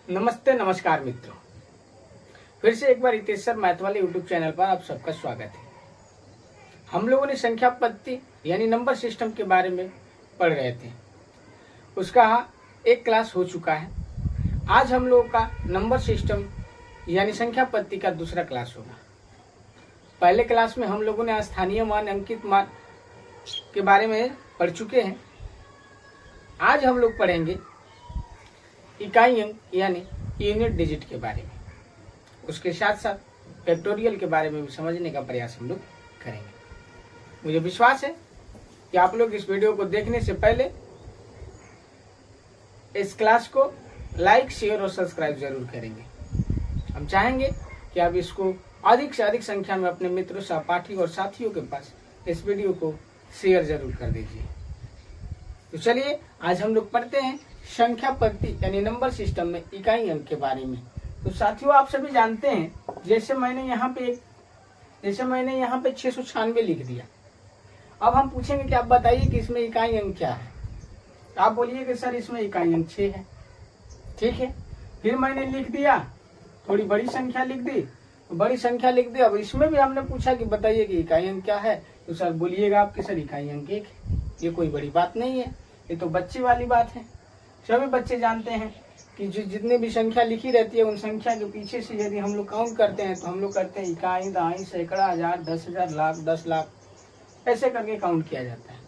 नमस्ते नमस्कार मित्रों, फिर से एक बार हितेश्वर मैथ वाले यूट्यूब चैनल पर आप सबका स्वागत है। हम लोगों ने संख्या पद्धति यानी नंबर सिस्टम के बारे में पढ़ रहे थे। उसका एक क्लास हो चुका है। आज हम लोगों का नंबर सिस्टम यानी संख्या पद्धति का दूसरा क्लास होगा। पहले क्लास में हम लोगों ने स्थानीय मान, अंकित मान के बारे में पढ़ चुके हैं। आज हम लोग पढ़ेंगे इकाई अंक यानी यूनिट डिजिट के बारे में। उसके साथ साथ फैक्टोरियल के बारे में भी समझने का प्रयास हम लोग करेंगे। मुझे विश्वास है कि आप लोग इस वीडियो को देखने से पहले इस क्लास को लाइक, शेयर और सब्सक्राइब जरूर करेंगे। हम चाहेंगे कि आप इसको अधिक से अधिक संख्या में अपने मित्रों, सहपाठी और साथियों के पास इस वीडियो को शेयर जरूर कर दीजिए। तो चलिए आज हम लोग पढ़ते हैं संख्या पद्धति यानी नंबर सिस्टम में इकाई अंक के बारे में। तो साथियों, आप सभी जानते हैं जैसे मैंने यहाँ पे 696 लिख दिया। अब हम पूछेंगे कि आप बताइए कि इसमें इकाई अंक क्या है। तो आप बोलिए कि सर इसमें इकाई अंक 6 है। ठीक है, फिर मैंने लिख दिया, थोड़ी बड़ी संख्या लिख दी, अब इसमें भी हमने पूछा कि बताइए कि इकाई अंक क्या है। तो सर बोलिएगा आपके सर इकाई अंक 1 है। ये कोई बड़ी बात नहीं है, ये तो बच्चे वाली बात है। सभी बच्चे जानते हैं कि जो जितने भी संख्या लिखी रहती है उन संख्या के पीछे से यदि हम लोग काउंट करते हैं तो हम लोग करते हैं इकाई, दहाई, सैकड़ा, हजार, 10,000, लाख, 10 लाख, ऐसे करके काउंट किया जाता है।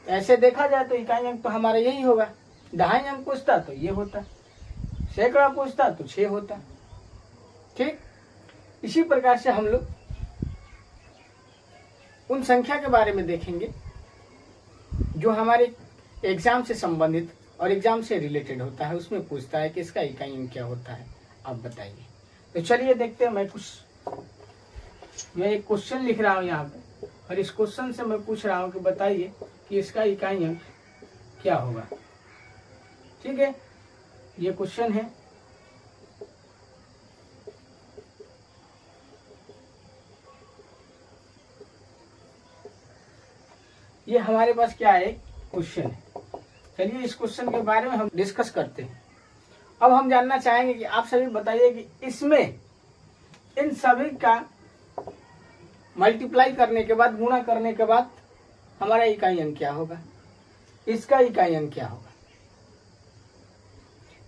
तो ऐसे देखा जाए तो इकाई अंक तो हमारा यही होगा। दहाई अंक पूछता तो ये होता, सैकड़ा पूछता तो 6 होता। ठीक, इसी प्रकार से हम लोग उन संख्या के बारे में देखेंगे जो हमारे एग्जाम से संबंधित और एग्जाम से रिलेटेड होता है। उसमें पूछता है कि इसका इकाई अंक क्या होता है, आप बताइए। तो चलिए देखते हैं। मैं एक क्वेश्चन लिख रहा हूँ यहाँ पे और इस क्वेश्चन से मैं पूछ रहा हूँ कि बताइए कि इसका इकाई अंक क्या होगा। ठीक है, ये क्वेश्चन है। ये हमारे पास क्या है, क्वेश्चन है। चलिए इस क्वेश्चन के बारे में हम डिस्कस करते हैं। अब हम जानना चाहेंगे कि आप सभी बताइए कि इसमें इन सभी का मल्टीप्लाई करने के बाद, गुणा करने के बाद हमारा इकाई अंक क्या होगा, इसका इकाई अंक क्या होगा।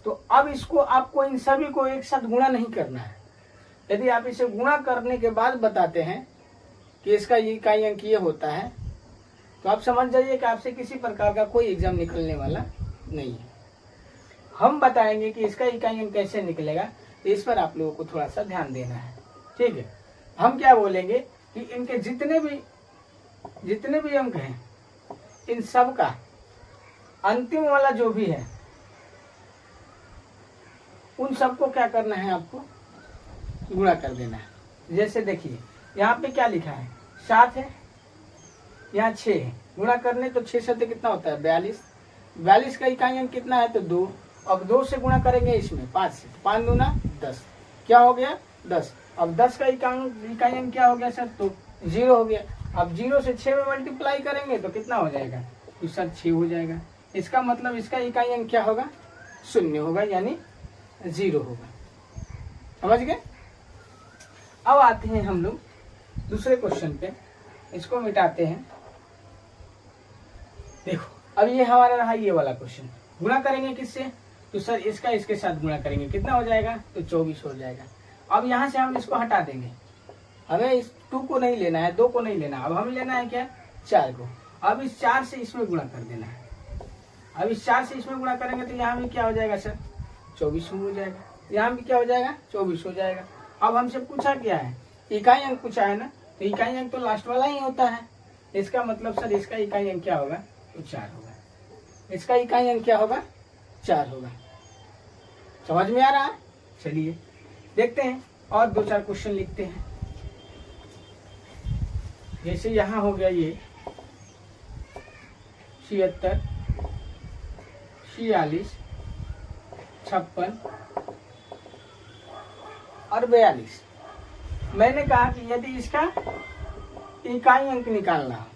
तो अब इसको आपको इन सभी को एक साथ गुणा नहीं करना है। यदि आप इसे गुणा करने के बाद बताते हैं कि इसका इकाई अंक ये होता है तो आप समझ जाइए कि आपसे किसी प्रकार का कोई एग्जाम निकलने वाला नहीं है। हम बताएंगे कि इसका इकाई अंक कैसे निकलेगा, तो इस पर आप लोगों को थोड़ा सा ध्यान देना है। ठीक है, हम क्या बोलेंगे कि इनके जितने भी अंक हैं, इन सब का अंतिम वाला जो भी है उन सबको क्या करना है, आपको गुणा कर देना है। जैसे देखिए यहाँ पे क्या लिखा है, 7 है, यहाँ 6 है। गुणा करने तो 6 से कितना होता है, 42 का इकाई अंक कितना है, तो 2। अब 2 से गुणा करेंगे इसमें 5 से, 5 दूना 10, क्या हो गया 10। अब 10 का इकाई अंक क्या हो गया सर, तो 0 हो गया। अब 0 से 6 में मल्टीप्लाई करेंगे तो कितना हो जाएगा, तो सर 6 हो जाएगा। इसका मतलब इसका इकाई अंक क्या होगा, 0 होगा, यानी 0 होगा। समझ गए। अब आते हैं हम लोग दूसरे क्वेश्चन पे, इसको मिटाते हैं। देखो अब ये हमारा रहा ये वाला क्वेश्चन। गुणा करेंगे किससे, तो सर इसका इसके साथ गुणा करेंगे, कितना हो जाएगा, तो 24 हो जाएगा। अब यहाँ से हम इसको हटा देंगे। हमें इस 2 को नहीं लेना है, 2 को नहीं लेना, अब हमें लेना है क्या, 4 को। अब इस 4 से इसमें गुणा कर देना है। अब इस 4 से इसमें गुणा करेंगे तो यहाँ भी क्या हो जाएगा सर, 24 हो जाएगा। यहाँ भी क्या हो जाएगा, 24 हो जाएगा। अब हमसे पूछा क्या है, इकाई अंक पूछा है ना, तो इकाई अंक तो लास्ट वाला ही होता है। इसका मतलब सर इसका इकाई अंक क्या होगा, तो 4 होगा। इसका इकाई अंक क्या होगा, 4 होगा। समझ में आ रहा है। चलिए देखते हैं और 2-4 क्वेश्चन लिखते हैं। जैसे यहाँ हो गया ये 76, 46, 56 और 42। मैंने कहा कि यदि इसका इकाई अंक निकालना हो,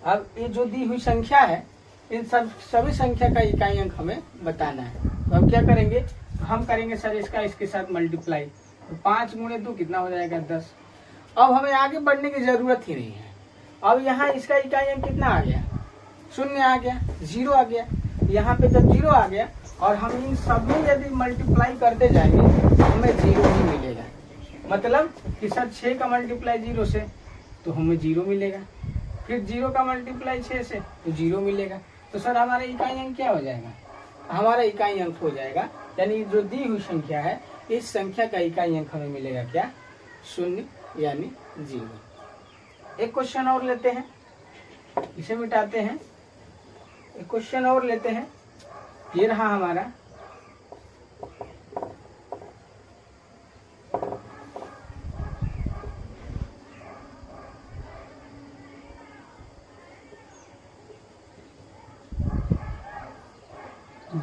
अब ये जो दी हुई संख्या है इन सभी संख्या का इकाई अंक हमें बताना है। तो हम क्या करेंगे, हम करेंगे सर इसका इसके साथ मल्टीप्लाई, तो 5 गुणे 2 कितना हो जाएगा 10। अब हमें आगे बढ़ने की जरूरत ही नहीं है। अब यहाँ इसका इकाई अंक कितना आ गया, 0 आ गया, 0 आ गया। यहाँ पे जब 0 आ गया और हम इन सब में यदि मल्टीप्लाई करते जाएंगे तो हमें 0 ही मिलेगा। मतलब कि सर 6 का मल्टीप्लाई 0 से तो हमें 0 मिलेगा, फिर 0 का मल्टीप्लाई 6 से तो 0 मिलेगा। तो सर हमारा इकाई अंक क्या हो जाएगा, हमारा इकाई अंक हो जाएगा, यानी जो दी हुई संख्या है इस संख्या का इकाई अंक हमें मिलेगा क्या, 0 यानी 0। एक क्वेश्चन और लेते हैं, इसे मिटाते हैं, एक क्वेश्चन और लेते हैं। ये रहा हमारा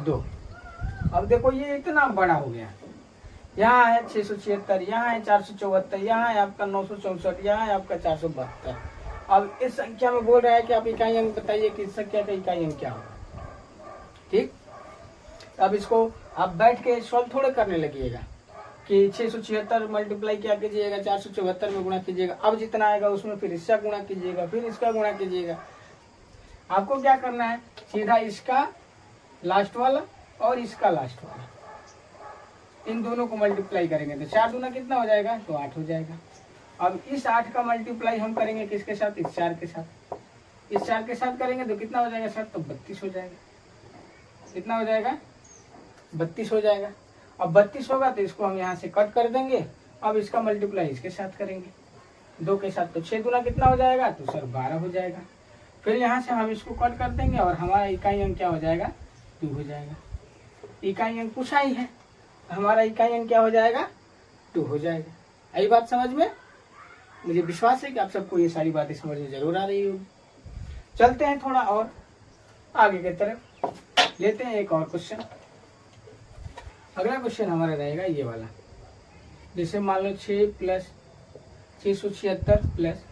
दो। अब देखो ये इतना बड़ा हो गया, यहाँ है 676, यहाँ है 474, यहाँ है आपका 964, यहाँ है आपका 472। अब इस संख्या में बोल रहा है कि आप इकाई अंक बताइए कि इस संख्या का इकाई अंक क्या होगा। ठीक, अब इसको आप बैठ के सॉल्व थोड़े करने लगिएगा कि 676 मल्टीप्लाई क्या कीजिएगा 474 में गुणा कीजिएगा, अब जितना आएगा उसमें फिर इसका गुणा कीजिएगा, फिर इसका गुणा कीजिएगा। आपको क्या करना है, सीधा इसका लास्ट वाला और इसका लास्ट वाला, इन दोनों को मल्टीप्लाई करेंगे तो 4 दूना कितना हो जाएगा, तो 8 हो जाएगा। अब इस 8 का मल्टीप्लाई हम करेंगे किसके साथ, इस 4 के साथ, इस 4 के साथ करेंगे तो कितना हो जाएगा सर, तो 32 हो जाएगा। कितना हो जाएगा, 32 हो जाएगा। अब 32 होगा तो इसको हम यहाँ से कट कर देंगे। अब इसका मल्टीप्लाई इसके साथ करेंगे 2 के साथ, तो 6 दूना कितना हो जाएगा, तो सर 12 हो जाएगा। फिर यहाँ से हम इसको कट कर देंगे और हमारा इकाई अंक क्या हो जाएगा, 2 हो जाएगा। इकाई अंक पूछा ही है, हमारा इकाई अंक क्या हो जाएगा, 2 हो जाएगा। यही बात समझ में, मुझे विश्वास है कि आप सबको ये सारी बातें समझ में जरूर आ रही होगी। चलते हैं थोड़ा और आगे की तरफ, लेते हैं एक और क्वेश्चन। अगला क्वेश्चन हमारा रहेगा ये वाला, जैसे मान लो 6 प्लस 676 प्लस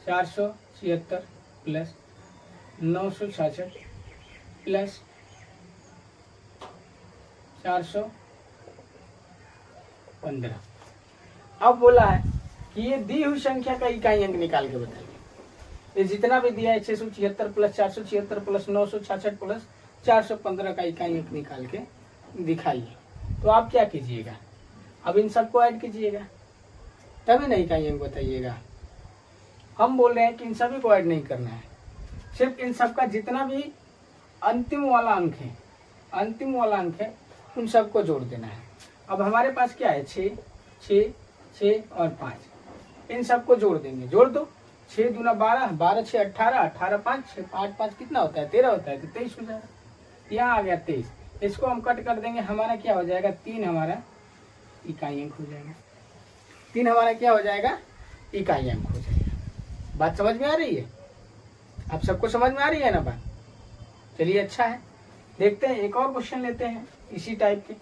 476 प्लस 966 प्लस 415। अब बोला है कि ये दी हुई संख्या का इकाई अंक निकाल के बताइए। ये जितना भी दिया है 676 प्लस 476 प्लस 966 प्लस 415 का इकाई अंक निकाल के दिखाइए। तो आप क्या कीजिएगा, अब इन सबको ऐड कीजिएगा तभी ना इकाई अंक बताइएगा। हम बोल रहे हैं कि इन सभी को ऐड नहीं करना है, सिर्फ इन सबका जितना भी अंतिम वाला अंक है, अंतिम वाला अंक है उन सबको जोड़ देना है। अब हमारे पास क्या है, 6 6 6 और 5, इन सबको जोड़ देंगे। जोड़ दो, 6 दूना 12, 12 6 18, 18 5 6 8 5 कितना होता है, 13 होता है, तो 23 हो जाएगा। यहाँ आ गया 23, इसको हम कट कर देंगे, हमारा क्या हो जाएगा, 3 हमारा इकाई अंक हो जाएगा। 3 हमारा क्या हो जाएगा, इकाई अंक हो जाएगा। बात समझ में आ रही है, आप सबको समझ में आ रही है ना बात। चलिए अच्छा है, देखते हैं एक और क्वेश्चन लेते हैं इसी टाइप के।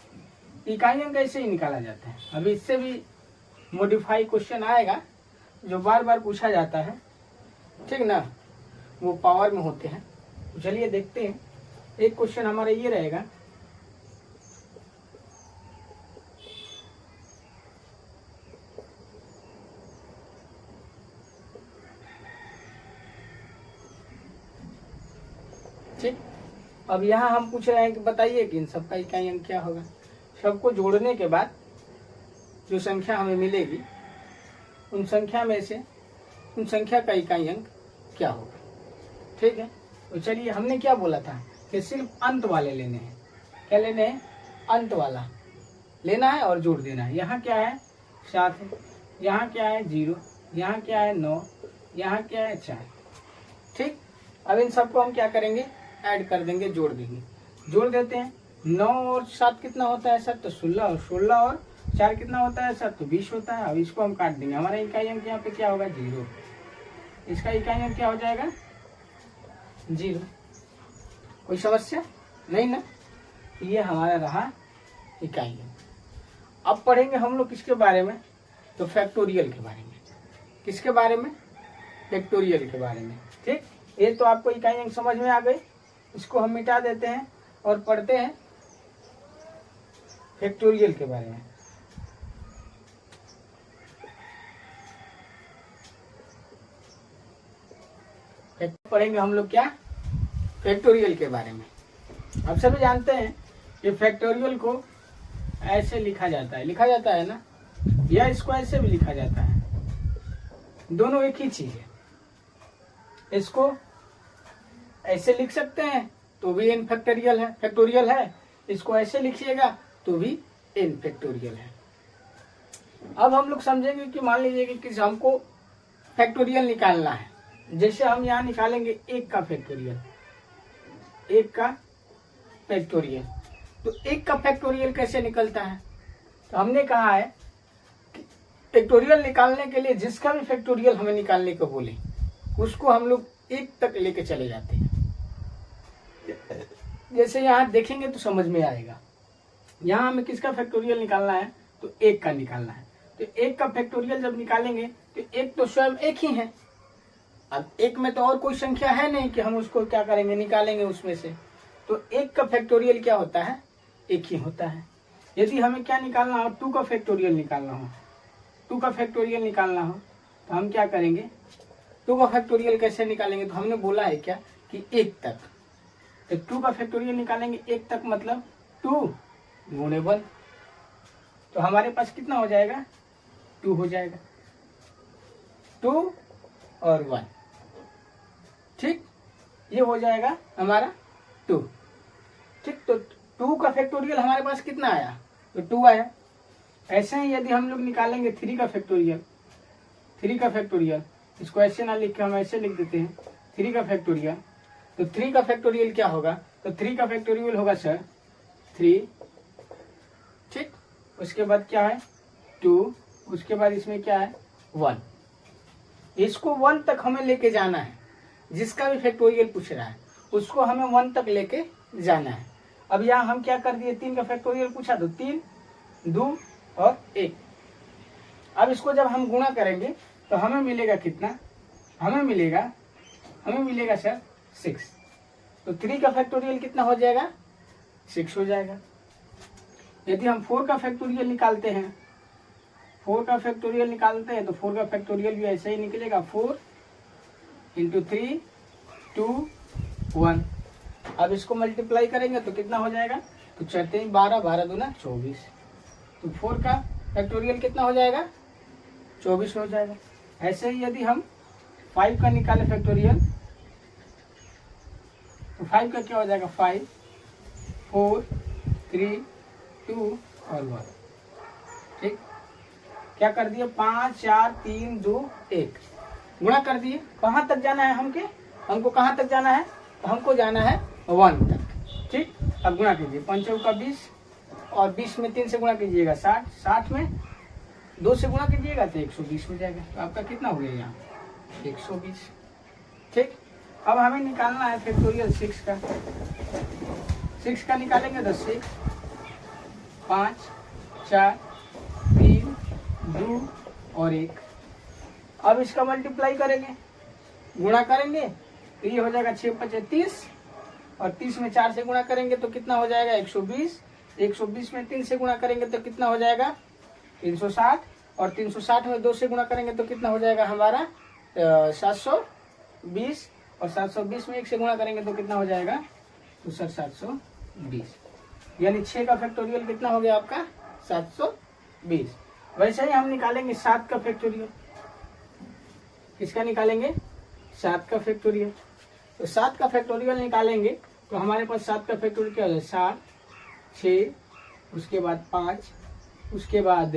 इकाई अंक कैसे ही निकाला जाता है, अभी इससे भी मॉडिफाई क्वेश्चन आएगा जो बार बार पूछा जाता है, ठीक ना, वो पावर में होते हैं। तो चलिए देखते हैं। एक क्वेश्चन हमारा ये रहेगा, ठीक। अब यहाँ हम पूछ रहे हैं कि बताइए कि इन सबका इकाई अंक क्या होगा। सबको जोड़ने के बाद जो संख्या हमें मिलेगी उन संख्या में से उन संख्या का इकाई अंक क्या होगा, ठीक है। तो चलिए, हमने क्या बोला था कि सिर्फ अंत वाले लेने हैं। क्या लेने हैं, अंत वाला लेना है और जोड़ देना है। यहाँ क्या है, 7 है, यहाँ क्या है 0, यहाँ क्या है 9, यहाँ क्या है 4, ठीक। अब इन सबको हम क्या करेंगे, ऐड कर देंगे, जोड़ देंगे। जोड़ देते हैं, 9 और 7 कितना होता है सर, तो 16, और 16 और 4 कितना होता है सर, तो 20 होता है। अब इसको हम काट देंगे, हमारा इकाई अंक यहाँ पे क्या होगा, 0। इसका इकाई अंक क्या हो जाएगा, 0। कोई समस्या नहीं ना, ये हमारा रहा इकाई अंक। अब पढ़ेंगे हम लोग किसके बारे में, तो फैक्टोरियल के बारे में। किसके बारे में, फैक्टोरियल के बारे में, ठीक। ये तो आपको इकाई अंक समझ में आ गई। इसको हम मिटा देते हैं और पढ़ते हैं फैक्टोरियल के बारे में। पढ़ेंगे हम लोग क्या, फैक्टोरियल के बारे में। आप सभी जानते हैं कि फैक्टोरियल को ऐसे लिखा जाता है ना, या इसको ऐसे भी लिखा जाता है, दोनों एक ही चीज है। इसको ऐसे लिख सकते हैं तो भी n फैक्टोरियल है, इसको ऐसे लिखिएगा तो भी n फैक्टोरियल है। अब हम लोग समझेंगे कि मान लीजिए कि हमको फैक्टोरियल निकालना है, जैसे हम यहाँ निकालेंगे 1 का फैक्टोरियल, 1 का फैक्टोरियल। तो 1 का फैक्टोरियल कैसे निकलता है, तो हमने कहा है कि फैक्टोरियल निकालने के लिए जिसका भी फैक्टोरियल हमें निकालने को बोले उसको हम लोग 1 तक लेके चले जाते हैं। जैसे यहाँ देखेंगे तो समझ में आएगा, यहाँ हमें किसका फैक्टोरियल निकालना है, तो 1 का निकालना है। तो 1 का फैक्टोरियल जब निकालेंगे तो 1 तो स्वयं 1 ही है। अब 1 में तो और कोई संख्या है नहीं कि हम उसको क्या करेंगे, निकालेंगे उसमें से। तो 1 का फैक्टोरियल क्या होता है, 1 ही होता है। यदि हमें क्या निकालना हो, 2 का फैक्टोरियल निकालना हो, 2 का फैक्टोरियल निकालना हो तो हम क्या करेंगे, 2 का फैक्टोरियल कैसे निकालेंगे, तो हमने बोला है क्या कि 1 तक। तो 2 का फैक्टोरियल निकालेंगे 1 तक, मतलब 2 गुणे 1। तो हमारे पास कितना हो जाएगा, 2 हो जाएगा, 2 और 1। ठीक, ये हो जाएगा हमारा 2। ठीक, तो 2 का फैक्टोरियल हमारे पास कितना आया, तो 2 आया। ऐसे ही यदि हम लोग निकालेंगे 3 का फैक्टोरियल, 3 का फैक्टोरियल, इसको ऐसे ना लिख के हम ऐसे लिख देते हैं 3 का फैक्टोरियल। तो 3 का फैक्टोरियल क्या होगा, तो 3 का फैक्टोरियल होगा सर 3। ठीक, उसके बाद क्या है 2, उसके बाद इसमें क्या है 1। इसको 1 तक हमें लेके जाना है, जिसका भी फैक्टोरियल पूछ रहा है उसको हमें 1 तक लेके जाना है। अब यहाँ हम क्या कर दिए, 3 का फैक्टोरियल पूछा तो 3, 2 और 1। अब इसको जब हम गुणा करेंगे तो हमें मिलेगा कितना, हमें मिलेगा सर 6। तो 3 का फैक्टोरियल कितना हो जाएगा, 6 हो जाएगा। यदि हम 4 का फैक्टोरियल निकालते हैं, 4 का फैक्टोरियल निकालते हैं तो 4 का फैक्टोरियल भी ऐसे ही निकलेगा, 4 इंटू 3 2 1। अब इसको मल्टीप्लाई करेंगे तो कितना हो जाएगा, तो 4 3 12, 12 दूना 24। तो 4 का फैक्टोरियल कितना हो जाएगा, 24 हो जाएगा। ऐसे ही यदि हम 5 का निकाले फैक्टोरियल तो 5 का क्या हो जाएगा, 5 4 3 2 और 1। ठीक, क्या कर दिए, 5 4 3 2 1 गुणा कर दिए। कहाँ तक जाना है हमको कहाँ तक जाना है, तो हमको जाना है 1 तक। ठीक, अब गुणा कीजिए, 5 का 20 और 20 में 3 से गुणा कीजिएगा 60, 60 में 2 से गुणा कीजिएगा तो 120 हो जाएगा। तो आपका कितना हो गया यहाँ, 120। ठीक, अब हमें निकालना है फैक्टोरियल 6 का। 6 का निकालेंगे तो 6 5 4 3 2 और 1। अब इसका मल्टीप्लाई करेंगे, गुणा करेंगे तो ये हो जाएगा 6 5 30 और 30 में 4 से गुणा करेंगे तो कितना हो जाएगा, 120। 120 में 3 से गुणा करेंगे तो कितना हो जाएगा, 360 और 360 में 2 से गुणा करेंगे तो कितना हो जाएगा हमारा 720 और 720 में 1 से गुणा करेंगे तो कितना हो जाएगा, तो सर 720। यानी 6 का फैक्टोरियल कितना हो गया आपका, 720। वैसे ही हम निकालेंगे 7 का फैक्टोरियल। किसका निकालेंगे, 7 का फैक्टोरियल। तो 7 का फैक्टोरियल निकालेंगे तो हमारे पास 7 का फैक्टोरियल क्या हो जाए, 7 6 उसके बाद 5 उसके बाद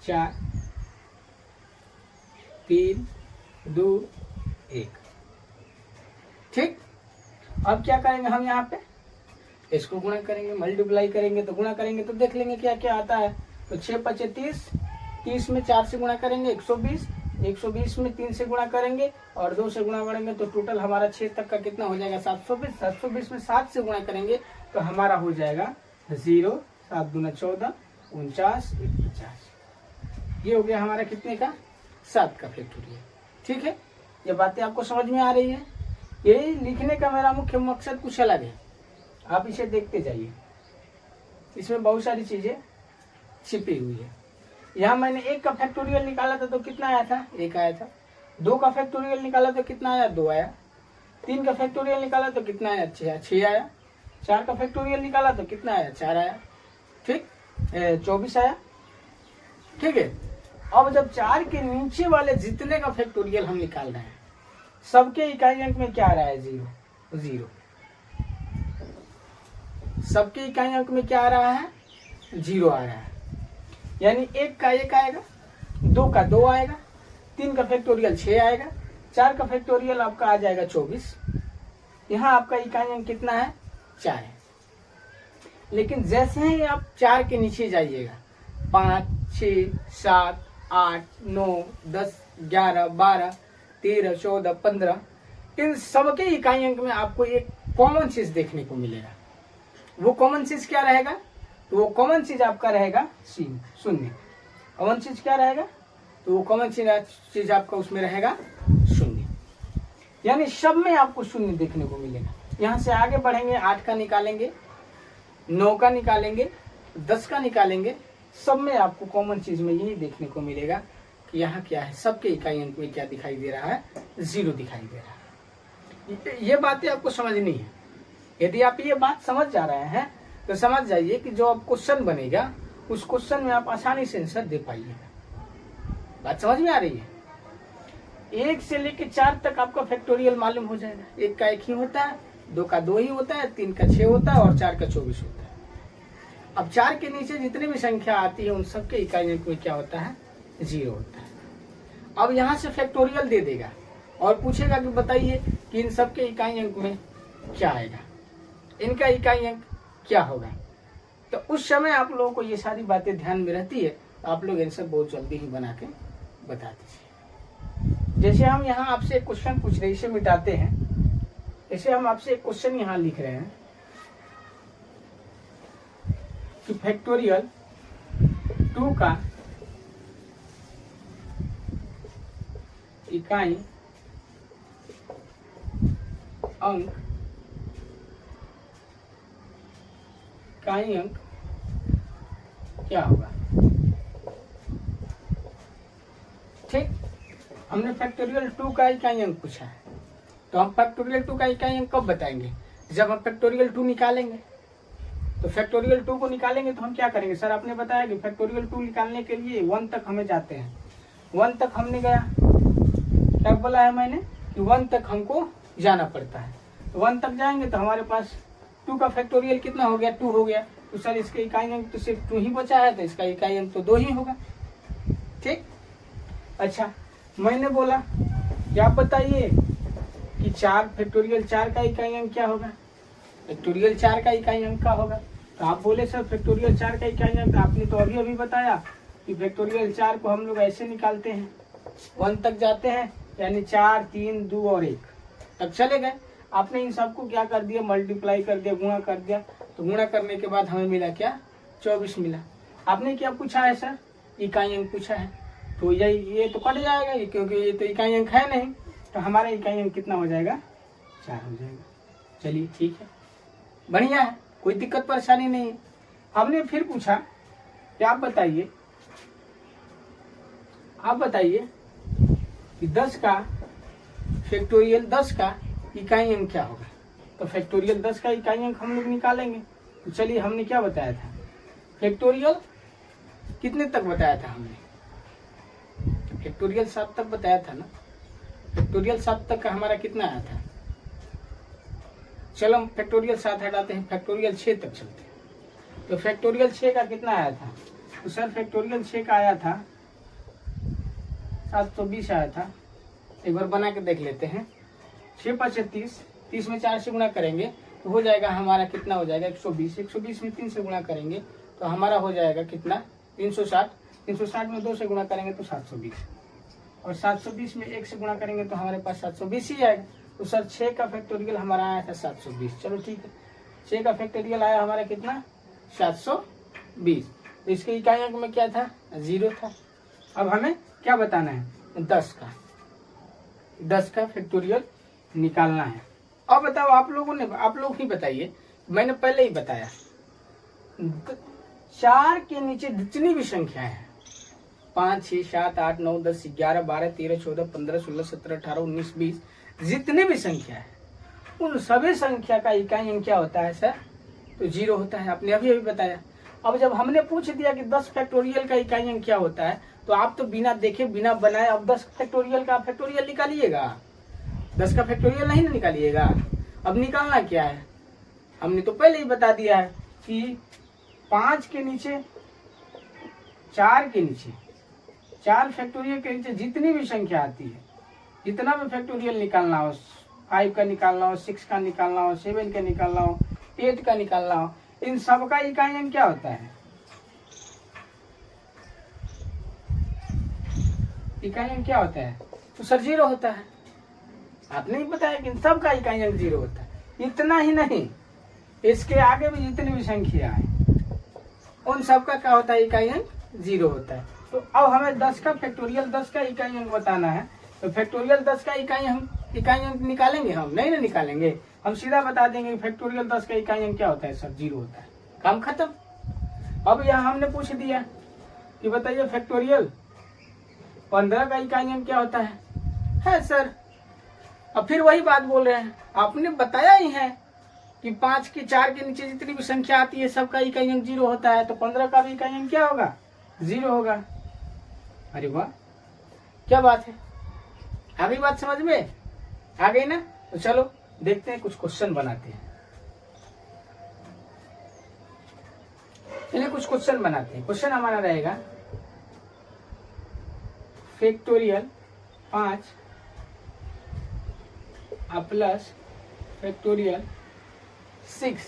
4 3 2 1। ठीक, अब क्या करेंगे हम यहाँ पे, इसको गुणा करेंगे, मल्टीप्लाई करेंगे तो गुणा करेंगे तो देख लेंगे क्या क्या आता है। तो 6 5 30, 30 में 4 से गुणा करेंगे 120, 120 में 3 से गुणा करेंगे और 2 से गुणा करेंगे तो टोटल हमारा 6 तक का कितना हो जाएगा, 720। 720 में 7 से गुणा करेंगे तो हमारा हो जाएगा 0, 7 दूना 14, 49 50। ये हो गया हमारा कितने का, 7 का फैक्टोरियल। ठीक है, ये बातें आपको समझ में आ रही है। यही लिखने का मेरा मुख्य मकसद कुछ अलग है, आप इसे देखते जाइए। इसमें बहुत सारी चीजें छिपी हुई है। यहाँ मैंने 1 का फैक्टोरियल निकाला था तो कितना आया था, 1 आया था। 2 का फैक्टोरियल निकाला तो कितना आया, 2 आया। 3 का फैक्टोरियल निकाला तो कितना आया, 6 आया। 4 का फैक्टोरियल निकाला तो कितना आया, 4 आया। ठीक, 24 आया। ठीक है। अब जब 4 के नीचे वाले जितने का फैक्टोरियल हम निकाल रहे हैं, सबके इकाई अंक में क्या आ रहा है, 0। सबके इकाई अंक में क्या आ रहा है, 0 आ रहा है। यानी 1 का 1 आएगा, 2 का 2 आएगा, 3 का फैक्टोरियल 6 आएगा, 4 का फैक्टोरियल आपका आ जाएगा 24। यहाँ आपका इकाई अंक कितना है, 4 है। लेकिन जैसे ही आप 4 के नीचे जाइएगा, 5, 6, 7, 8, 9, 10, 11, 12, 13, 14, 15, इन सबके इकाई अंक में आपको एक कॉमन चीज देखने को मिलेगा। वो कॉमन चीज क्या रहेगा, तो वो कॉमन चीज आपका रहेगा शून्य। कॉमन चीज क्या रहेगा, तो वो कॉमन चीज आपका उसमें रहेगा शून्य। यानी सब में आपको शून्य देखने को मिलेगा। यहाँ से आगे बढ़ेंगे, 8 का निकालेंगे, 9 का निकालेंगे, 10 का निकालेंगे, सब में आपको कॉमन चीज में यही देखने को मिलेगा कि यहाँ क्या है, सबके इकाई अंक में क्या दिखाई दे रहा है, 0 दिखाई दे रहा है। ये बातें आपको समझनी है। यदि आप ये बात समझ जा रहे हैं तो समझ जाइए कि जो अब क्वेश्चन बनेगा उस क्वेश्चन में आप आसानी से आंसर दे पाइएगा। बात समझ में आ रही है। 1 से लेकर 4 तक आपका फैक्टोरियल मालूम हो जाएगा। 1 का 1 ही होता है, 2 का 2 ही होता है, 3 का 6 होता है और 4 का 24 होता है। अब 4 के नीचे जितनी भी संख्या आती है उन सबके इकाई अंक में क्या होता है, 0 होता है। अब यहाँ से फैक्टोरियल दे देगा और पूछेगा कि बताइए कि इन सबके इकाई अंक में क्या आएगा, इनका इकाई अंक क्या होगा। तो उस समय आप लोगों को ये सारी बातें ध्यान में रहती है, तो आप लोग इनसे बहुत जल्दी ही बना के बता दीजिए। जैसे हम यहाँ आपसे एक क्वेश्चन पूछ रहे, इसे मिटाते हैं। जैसे हम आपसे एक क्वेश्चन यहाँ लिख रहे हैं कि फैक्टोरियल 2 का इकाई अंक क्या होगा। ठीक, हमने फैक्टोरियल 2 का इकाई अंक पूछा है, तो हम फैक्टोरियल 2 का इकाई अंक कब बताएंगे, जब हम फैक्टोरियल 2 निकालेंगे। तो फैक्टोरियल 2 को निकालेंगे तो हम क्या करेंगे, सर आपने बताया कि फैक्टोरियल 2 निकालने के लिए 1 तक हमें जाते हैं। 1 तक हमने गया, क्या बोला है मैंने कि 1 तक हमको जाना पड़ता है। तो 1 तक जाएंगे तो हमारे पास 2 का फैक्टोरियल कितना हो गया, 2 हो गया। तो सर इसके इकाई अंक तो सिर्फ 2 ही बचा है, तो इसका इकाई अंक तो 2 ही होगा। ठीक, अच्छा मैंने बोला कि आप बताइए कि 4 फैक्टोरियल 4 का इकाई अंक क्या होगा, फैक्टोरियल 4 का इकाई अंक क्या होगा। तो आप बोले सर फैक्टोरियल 4 का इकाई अंक आपने तो अभी बताया कि फैक्टोरियल 4 को हम लोग ऐसे निकालते हैं, 1 तक जाते हैं, यानी 4, 3, 2 और 1 तक चले गए। आपने इन सबको क्या कर दिया, मल्टीप्लाई कर दिया, गुणा कर दिया। तो गुणा करने के बाद हमें मिला क्या, 24 मिला। आपने क्या पूछा है सर, इकाई अंक पूछा है, तो ये तो कट जाएगा क्योंकि ये तो इकाई अंक है नहीं। तो हमारा इकाई अंक कितना हो जाएगा, 4 हो जाएगा। चलिए ठीक है, बढ़िया है, कोई दिक्कत परेशानी नहीं है। हमने फिर पूछा कि आप बताइए कि 10 का फैक्टोरियल 10 का इकाई अंक क्या होगा। तो फैक्टोरियल 10 का इकाई अंक हम लोग निकालेंगे। तो चलिए हमने क्या बताया था, फैक्टोरियल कितने तक बताया था हमने, फैक्टोरियल 7 तक बताया था ना। फैक्टोरियल 7 तक का हमारा कितना आया था, चलो हम फैक्टोरियल 7 हटाते हैं, फैक्टोरियल 6 तक चलते हैं। तो फैक्टोरियल 6 का कितना आया था, तो सर फैक्टोरियल 6 का आया था 720 आया था। एक बार बना के देख लेते हैं। 6 × 30, 30 में 4 से गुणा करेंगे तो हो जाएगा हमारा कितना हो जाएगा, 120। 120 में 3 से गुणा करेंगे तो हमारा हो जाएगा कितना, 360। 360 में 2 से गुणा करेंगे तो 720, और 720 में 1 से गुणा करेंगे तो हमारे पास 720 ही आएगा। तो सर 6 का फैक्टोरियल हमारा आया था 720। चलो ठीक है, 6 का फैक्टोरियल आया हमारा कितना, 720। तो इसके इकाई अंक में क्या था, 0 था। अब हमें क्या बताना है, 10 का फैक्टोरियल निकालना है। अब बताओ आप लोग ही बताइए, मैंने पहले ही बताया 4 के नीचे जितनी भी संख्याएं हैं 5, 6, 7, 8, 9, 10, 11, 12, 13, 14, 15, 16, 17, 18, 19, 20 जितनी भी संख्या है उन सभी संख्या का इकाई अंक क्या होता है सर? तो 0 होता है। आपने अभी बताया। अब जब हमने पूछ दिया कि 10 फैक्टोरियल का इकाई अंक क्या होता है तो आप तो बिना देखे बिना बनाए अब 10 फैक्टोरियल का फैक्टोरियल निकालिएगा। 10 का फैक्टोरियल नहीं ना निकालिएगा। अब निकालना क्या है? हमने तो पहले ही बता दिया है कि 5 के नीचे 4 के नीचे 4 फैक्टोरियल के नीचे जितनी भी संख्या आती है, जितना भी फैक्टोरियल निकालना हो, 5 का निकालना हो, 6 का निकालना हो, 7 का निकालना हो, 8 का निकालना हो, इन सब का इकाई अंक क्या होता है? इकाई अंक क्या होता है? तो सर 0 होता है। आपने ही बताया कि इन सब का इकाई अंक 0 होता है। इतना ही नहीं, इसके आगे भी जितनी भी संख्या है उन सब का क्या होता है? इकाई अंक 0 होता है। तो अब हमें 10 का फैक्टोरियल 10 का इकाई अंक बताना है। तो फैक्टोरियल 10 का इकाई अंक निकालेंगे हम? नहीं ना निकालेंगे। हम सीधा बता देंगे फैक्टोरियल 10 का इकाई अंक क्या होता है सर? 0 होता है। काम खत्म। अब यहाँ हमने पूछ दिया कि बताइए फैक्टोरियल 15 का इकाई अंक क्या होता है सर? अब फिर वही बात बोल रहे हैं। आपने बताया ही है कि 5 के 4 के नीचे जितनी भी संख्या आती है सबका इकाई अंक 0 होता है। तो 15 का भी इकाई अंक क्या होगा? 0 होगा। अरे वाह, क्या बात है। आ गई बात समझ में? आ गई ना? तो चलो देखते हैं, कुछ क्वेश्चन बनाते हैं। चलिए कुछ क्वेश्चन बनाते हैं। क्वेश्चन हमारा रहेगा फैक्टोरियल 5 प्लस फैक्टोरियल 6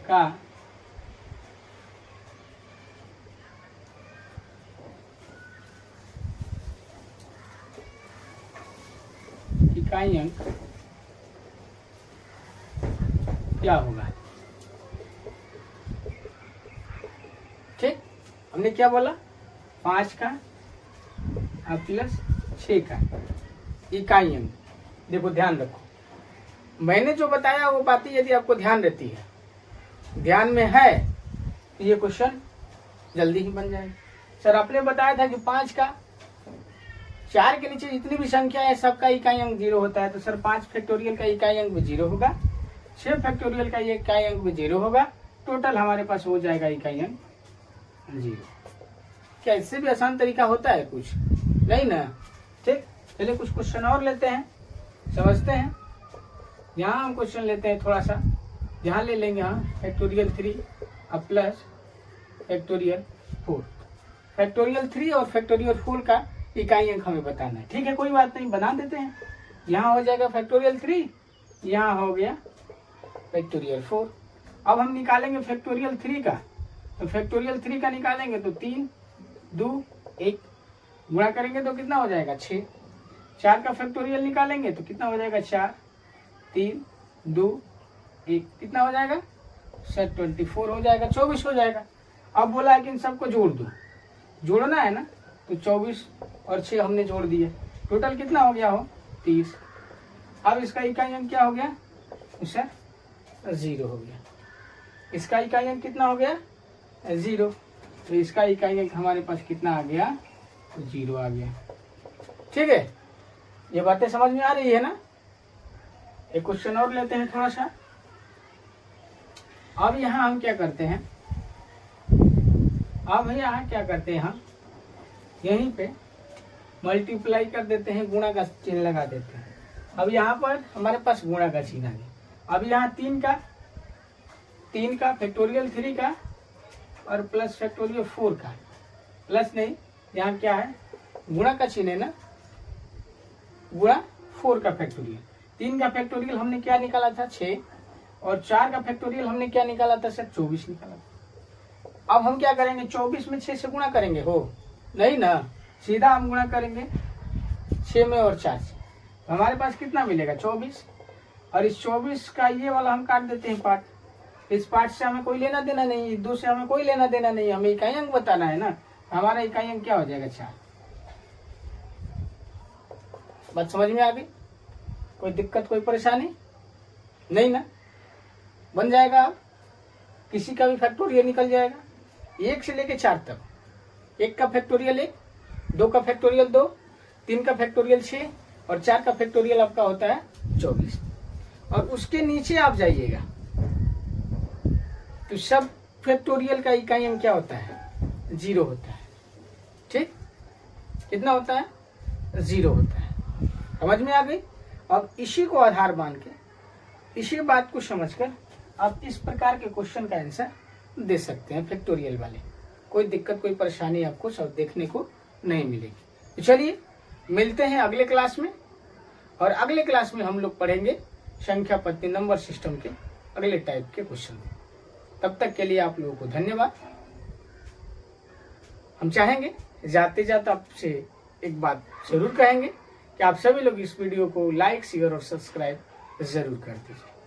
का इकाई अंक क्या होगा? ठीक, हमने क्या बोला? 5 का प्लस 6 का इकाई अंक। देखो ध्यान रखो, मैंने जो बताया वो बातें यदि आपको ध्यान रहती है, ध्यान में है, तो ये क्वेश्चन जल्दी ही बन जाएगा। सर आपने बताया था कि 5 का 4 के नीचे जितनी भी संख्या है सबका इकाई अंक 0 होता है। तो सर 5 फैक्टोरियल का इकाई अंक भी 0 होगा, 6 फैक्टोरियल का इकाई अंक भी 0 होगा। टोटल हमारे पास हो जाएगा इकाई अंक 0। क्या इससे भी आसान तरीका होता है कुछ? नहीं ना। ठीक, चलिए कुछ क्वेश्चन और लेते हैं, समझते हैं। यहाँ हम क्वेश्चन लेते हैं, थोड़ा सा ध्यान ले लेंगे। हम फैक्टोरियल 3 प्लस फैक्टोरियल 4, फैक्टोरियल 3 और फैक्टोरियल 4 का इकाई अंक हमें बताना है। ठीक है, कोई बात नहीं, बना देते हैं। यहाँ हो जाएगा फैक्टोरियल 3, यहाँ हो गया फैक्टोरियल 4। अब हम निकालेंगे फैक्टोरियल 3 का। तो फैक्टोरियल 3 का निकालेंगे तो 3, 2, 1 गुणा करेंगे तो कितना हो जाएगा? 6। 4 का फैक्टोरियल निकालेंगे तो कितना हो जाएगा? 4, 3, 2, 1 कितना हो जाएगा? सर 24 हो जाएगा, 24 हो जाएगा। अब बोला है कि इन सबको जोड़ दो, जोड़ना है ना। तो 24 और 6 हमने जोड़ दिए, टोटल कितना हो गया? हो 30। अब इसका इकाई अंक क्या हो गया? सर 0 हो गया। इसका इकाई अंक कितना हो गया? 0। तो इसका इकाई अंक हमारे पास कितना आ गया? 0 आ गया। ठीक है, ये बातें समझ में आ रही है ना? एक क्वेश्चन और लेते हैं थोड़ा सा। अब यहाँ हम क्या करते हैं? अब यहाँ क्या करते हैं? हम यहीं पे मल्टीप्लाई कर देते हैं, गुणा का चिन्ह लगा देते हैं। अब यहाँ पर हमारे पास गुणा का चिन्ह आ गया। अब यहाँ 3 का फैक्टोरियल 3 का और प्लस फैक्टोरियल 4 का, प्लस नहीं, यहाँ क्या है? गुणा का चिन्ह है ना, गुणा 4 का फैक्टोरियल। 3 का फैक्टोरियल हमने क्या निकाला था? 6। और 4 का फैक्टोरियल हमने क्या निकाला था सर? 24 निकाला था। अब हम क्या करेंगे? 24 में 6 से गुणा करेंगे? हो नहीं ना, सीधा हम गुणा करेंगे 6 में और 4 से। तो हमारे पास कितना मिलेगा? 24। और इस 24 का ये वाला हम काट देते हैं पार्ट। इस पार्ट से हमें कोई लेना देना नहीं, 2 से हमें कोई लेना देना नहीं, हमें इकाई अंक बताना है ना। हमारा इकाई अंक क्या हो जाएगा? 4। बात समझ में आ गई? कोई दिक्कत, कोई परेशानी नहीं ना? बन जाएगा। अब किसी का भी फैक्टोरियल निकल जाएगा 1 से लेके 4 तक। 1 का फैक्टोरियल 1, 2 का फैक्टोरियल 2, 3 का फैक्टोरियल 6 और 4 का फैक्टोरियल आपका होता है 24। और उसके नीचे आप जाइएगा तो सब फैक्टोरियल का इकाई में क्या होता है 0 होता है। ठीक, कितना होता है 0 होता है। समझ में आ गई। अब इसी को आधार मान के इसी बात को समझकर आप इस प्रकार के क्वेश्चन का आंसर दे सकते हैं फैक्टोरियल वाले। कोई दिक्कत कोई परेशानी आपको सब देखने को नहीं मिलेगी। तो चलिए मिलते हैं अगले क्लास में, और अगले क्लास में हम लोग पढ़ेंगे संख्या पत्ती नंबर सिस्टम के अगले टाइप के क्वेश्चन। तब तक के लिए आप लोगों को धन्यवाद। हम चाहेंगे जाते जाते आपसे एक बात जरूर कहेंगे कि आप सभी लोग इस वीडियो को लाइक शेयर और सब्सक्राइब जरूर कर दीजिए।